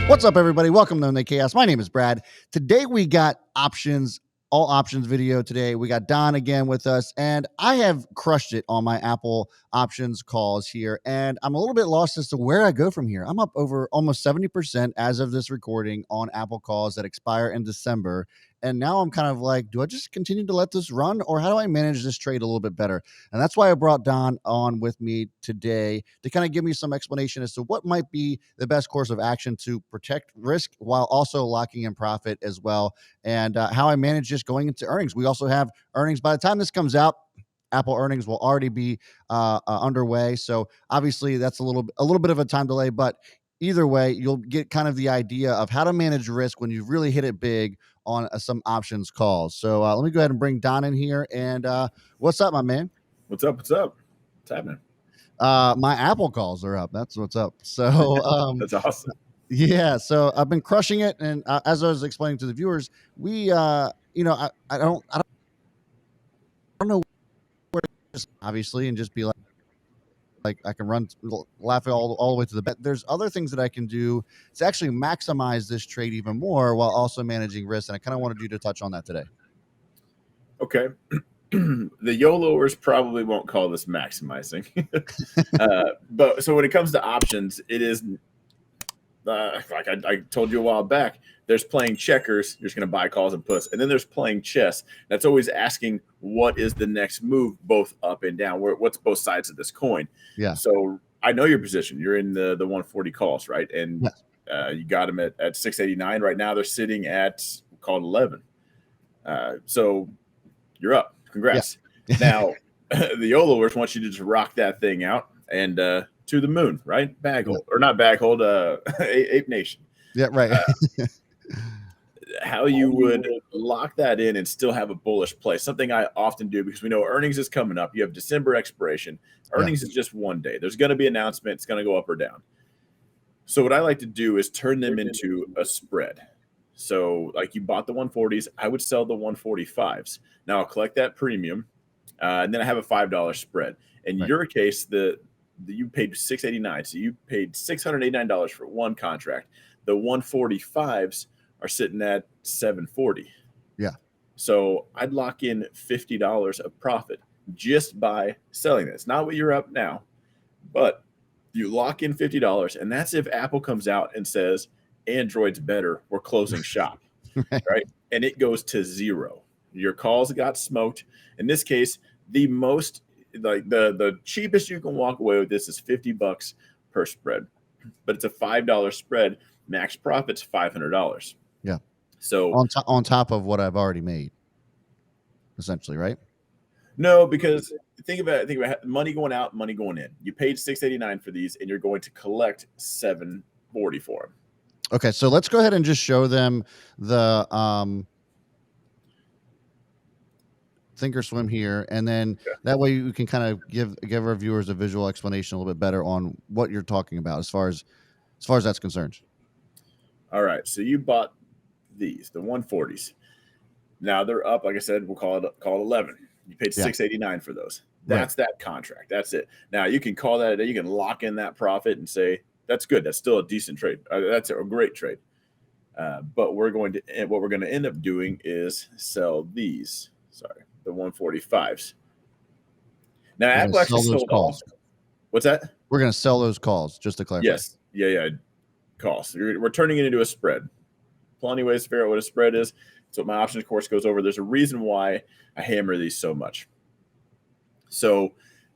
What's up, everybody? Welcome to the Chaos. My name is Brad. Today we got all options video. Today we got Don again with us, and I have crushed it on my Apple options calls here, and I'm a little bit lost as to where I go from here. I'm up over almost 70% as of this recording on Apple calls that expire in December. And now I'm kind of like, do I just continue to let this run, or how do I manage this trade a little bit better? And that's why I brought Don on with me today to kind of give me some explanation as to what might be the best course of action to protect risk while also locking in profit as well, and how I manage just going into earnings. We also have earnings by the time this comes out. Apple earnings will already be underway, so obviously that's a little bit of a time delay, but either way, you'll get kind of the idea of how to manage risk when you've really hit it big on some options calls. So let me go ahead and bring Don in here. And what's up, my man? What's up? What's up? What's happening? My Apple calls are up. That's what's up. So That's awesome. yeah, so I've been crushing it, and as I was explaining to the viewers, we I don't know where to just obviously and just be like I can laugh all the way to the bet. There's other things that I can do to actually maximize this trade even more while also managing risk, and I kind of wanted you to touch on that today. Okay. The YOLOers probably won't call this maximizing. But so when it comes to options, it is like I told you a while back, there's playing checkers, you're just going to buy calls and puts. And then there's playing chess. That's always asking what is the next move, both up and down. What's both sides of this coin? Yeah. So I know your position. You're in the 140 calls, right? And Yes. You got them at 689. Right now they're sitting at called 11. So you're up. Congrats. Yeah. Now, the YOLOers want you to just rock that thing out and to the moon, right? Bag hold, or not bag hold, Ape Nation. Yeah, right. How you would lock that in and still have a bullish play. Something I often do because we know earnings is coming up. You have December expiration. Earnings is just one day. There's going to be an announcement. It's going to go up or down. So what I like to do is turn them into a spread. So like you bought the 140s, I would sell the 145s. Now I'll collect that premium, and then I have a $5 spread. In your case, you paid $689, so you paid $689 for one contract. The 145s are sitting at $740. Yeah. So I'd lock in $50 of profit just by selling this. Not what you're up now, but you lock in $50, and that's if Apple comes out and says Android's better, we're closing shop, right? And it goes to zero. Your calls got smoked. In this case, the most the cheapest you can walk away with this is $50 per spread, but it's a $5 spread. Max profit's $500. Yeah. So on top of what I've already made, essentially, right? No, because think about money going out, money going in. You paid $689 for these, and you're going to collect $740 for them. Okay, so let's go ahead and just show them the Thinkorswim here, and then that way you can kind of give our viewers a visual explanation a little bit better on what you're talking about as far as that's concerned. All right, so you bought these, the 140s. Now they're up, like I said, we'll call it 11. You paid $689 for those. That's that contract. That's it. Now you can call that a day. You can lock in that profit and say that's good. That's still a decent trade. That's a great trade. But what we're going to end up doing is sell these. Sorry, the 145s. Now Apple actually sold calls. What's that? We're going to sell those calls, just to clarify. Yes. Yeah. Calls. We're turning it into a spread. Plenty of ways to figure out what a spread is. So my options course goes over. There's a reason why I hammer these so much. So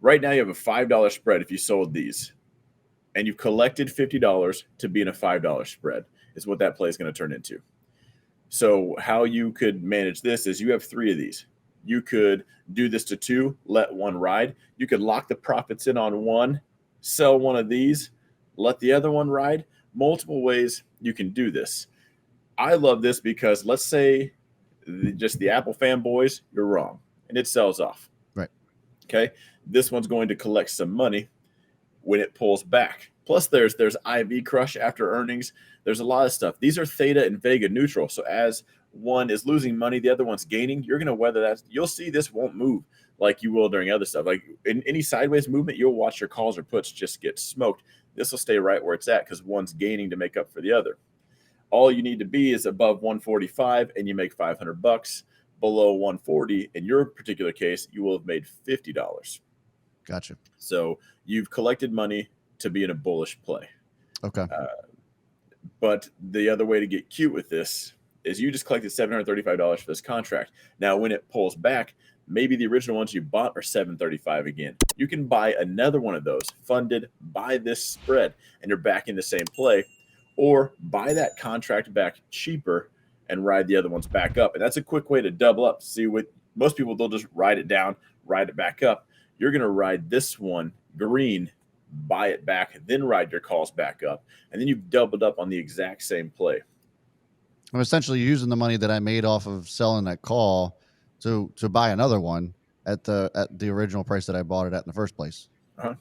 right now you have a $5 spread if you sold these, and you've collected $50 to be in a $5 spread is what that play is going to turn into. So how you could manage this is you have 3 of these. You could do this to 2, let 1 ride. You could lock the profits in on 1, sell 1 of these, let the other 1 ride. Multiple ways you can do this. I love this because let's say just the Apple fanboys, you're wrong, and it sells off. Right. Okay. This one's going to collect some money when it pulls back. Plus, there's IV crush after earnings. There's a lot of stuff. These are theta and vega neutral. So as one is losing money, the other one's gaining. You're going to weather that. You'll see this won't move like you will during other stuff. Like in any sideways movement, you'll watch your calls or puts just get smoked. This will stay right where it's at because one's gaining to make up for the other. All you need to be is above 145 and you make 500 bucks. Below 140, in your particular case, you will have made $50. Gotcha. So you've collected money to be in a bullish play. Okay. But the other way to get cute with this is you just collected $735 for this contract. Now, when it pulls back, maybe the original ones you bought are $735 again. You can buy another one of those funded by this spread, and you're back in the same play, or buy that contract back cheaper and ride the other ones back up. And that's a quick way to double up. See, with most people, they'll just ride it down, ride it back up. You're going to ride this one green, buy it back, then ride your calls back up. And then you've doubled up on the exact same play. I'm essentially using the money that I made off of selling that call to buy another one at the original price that I bought it at in the first place. Uh-huh.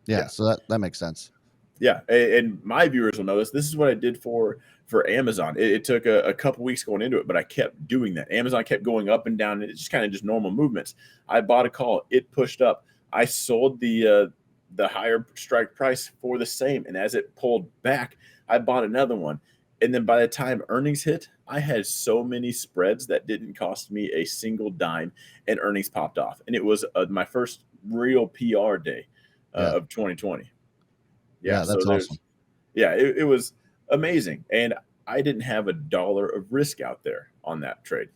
Yeah, Yeah. so that makes sense. Yeah, and my viewers will know this. This is what I did for Amazon. It took a couple weeks going into it, but I kept doing that. Amazon kept going up and down, and it's just kind of just normal movements. I bought a call, it pushed up. I sold the higher strike price for the same, and as it pulled back, I bought another one. And then by the time earnings hit, I had so many spreads that didn't cost me a single dime, and earnings popped off. And it was my first real PR day of 2020. Yeah, that's awesome. It was amazing. And I didn't have $1 of risk out there on that trade.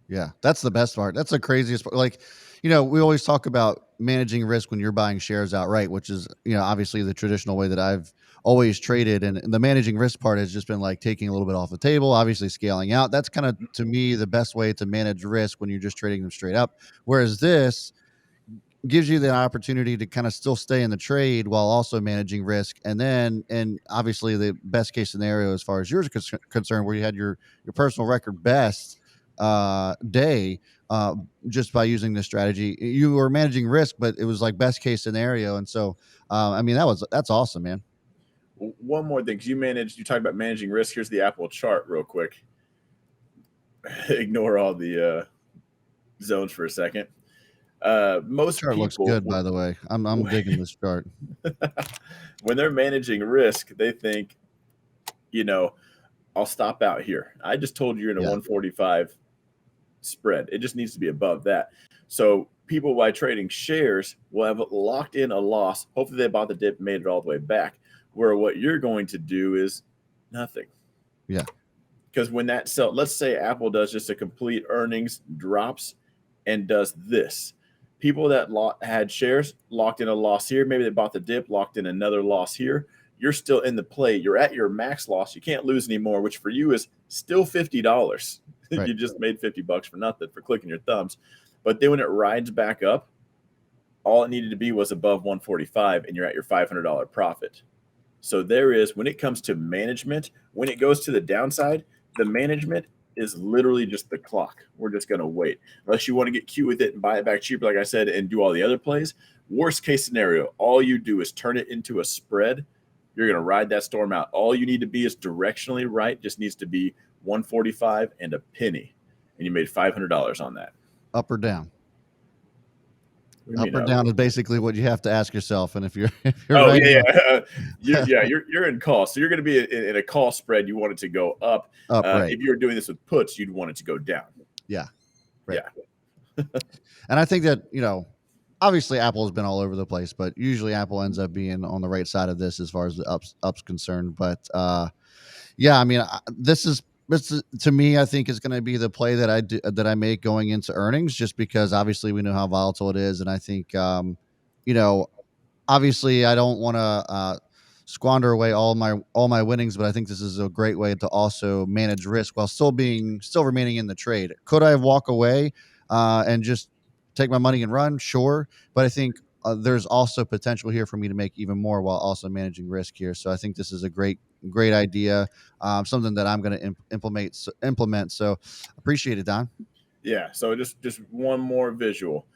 Yeah, that's the best part. That's the craziest part. Like, we always talk about managing risk when you're buying shares outright, which is, obviously the traditional way that I've always traded. And the managing risk part has just been like taking a little bit off the table, obviously scaling out. That's kind of, to me, the best way to manage risk when you're just trading them straight up. Whereas this gives you the opportunity to kind of still stay in the trade while also managing risk. And obviously the best case scenario, as far as yours is concerned, where you had your personal record best day, just by using this strategy, you were managing risk, but it was like best case scenario. And so, that's awesome, man. One more thing, because you talk about managing risk. Here's the Apple chart real quick. Ignore all the zones for a second. Most chart people looks good, by the way. I'm digging this chart. When they're managing risk, they think, I'll stop out here. I just told you you're in a 145 spread. It just needs to be above that. So people, by trading shares, will have locked in a loss. Hopefully they bought the dip, made it all the way back. Where what you're going to do is nothing. Yeah. Because when that sell, let's say Apple does just a complete earnings drops and does this. People that had shares locked in a loss here. Maybe they bought the dip, locked in another loss here. You're still in the play. You're at your max loss. You can't lose anymore, which for you is still $50. Right. You just made $50 for nothing for clicking your thumbs. But then when it rides back up, all it needed to be was above 145, and you're at your $500 profit. So there is, when it comes to management, when it goes to the downside, the management is literally just the clock. We're just going to wait. Unless you want to get cute with it and buy it back cheaper, like I said, and do all the other plays. Worst case scenario, all you do is turn it into a spread. You're going to ride that storm out. All you need to be is directionally right. Just needs to be 145 and a penny. And you made $500 on that. Up or down? Up or down is basically what you have to ask yourself. And if you're you're in call, so you're going to be in a call spread. You want it to go up. Right. If you're doing this with puts, you'd want it to go down. Yeah, right. Yeah. And I think that obviously Apple has been all over the place, but usually Apple ends up being on the right side of this as far as the ups concerned. But this is to me, I think is going to be the play that I make going into earnings, just because obviously we know how volatile it is. And I think, obviously I don't want to squander away all my winnings, but I think this is a great way to also manage risk while still remaining in the trade. Could I walk away and just take my money and run? Sure. But I think there's also potential here for me to make even more while also managing risk here. So I think this is a great idea, something that I'm going to implement. So appreciate it, Don. Yeah. So just one more visual.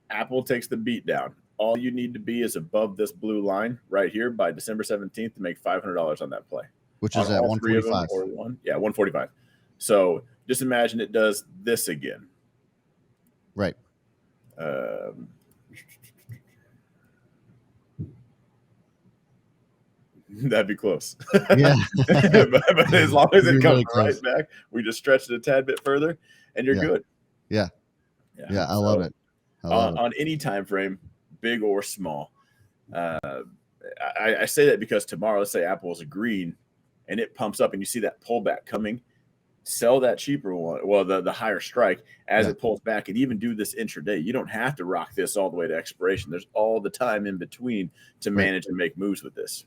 Apple takes the beat down. All you need to be is above this blue line right here by December 17th to make $500 on that play. Which is at 145. Yeah, 145. So just imagine it does this again. Right. That'd be close. Yeah. but as long as It'd it be comes really close. right back, we just stretch it a tad bit further, and you're Yeah. good. Yeah. Yeah. I love it. On any time frame, big or small. I say that because tomorrow, let's say Apple is a green, and it pumps up, and you see that pullback coming. Sell that cheaper one, well, the higher strike as it pulls back, and even do this intraday. You don't have to rock this all the way to expiration. There's all the time in between to manage and make moves with this.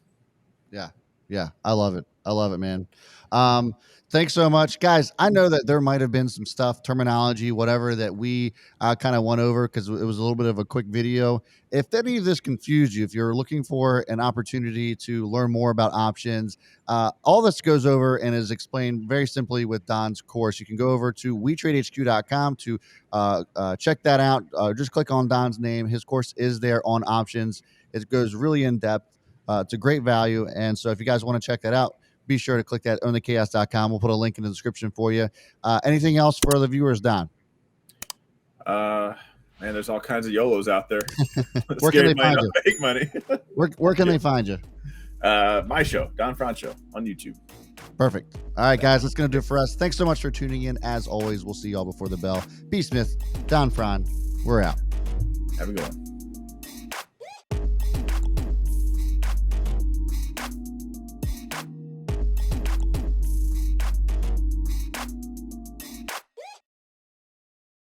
Yeah. Yeah. I love it. I love it, man. Thanks so much, guys. I know that there might have been some stuff, terminology, whatever, that we kind of went over because it was a little bit of a quick video. If any of this confused you, if you're looking for an opportunity to learn more about options, all this goes over and is explained very simply with Don's course. You can go over to WeTradeHQ.com to check that out. Just click on Don's name. His course is there on options. It goes really in depth. It's a great value. And so if you guys want to check that out, be sure to click that ownthechaos.com. We'll put a link in the description for you. Anything else for the viewers, Don? Man, there's all kinds of YOLOs out there. Where can they find you? Make money. Where can they find you? My show, Don Franz Show on YouTube. Perfect. All right, guys, that's going to do it for us. Thanks so much for tuning in. As always, we'll see y'all before the bell. B. Smith, Don Franz, we're out. Have a good one.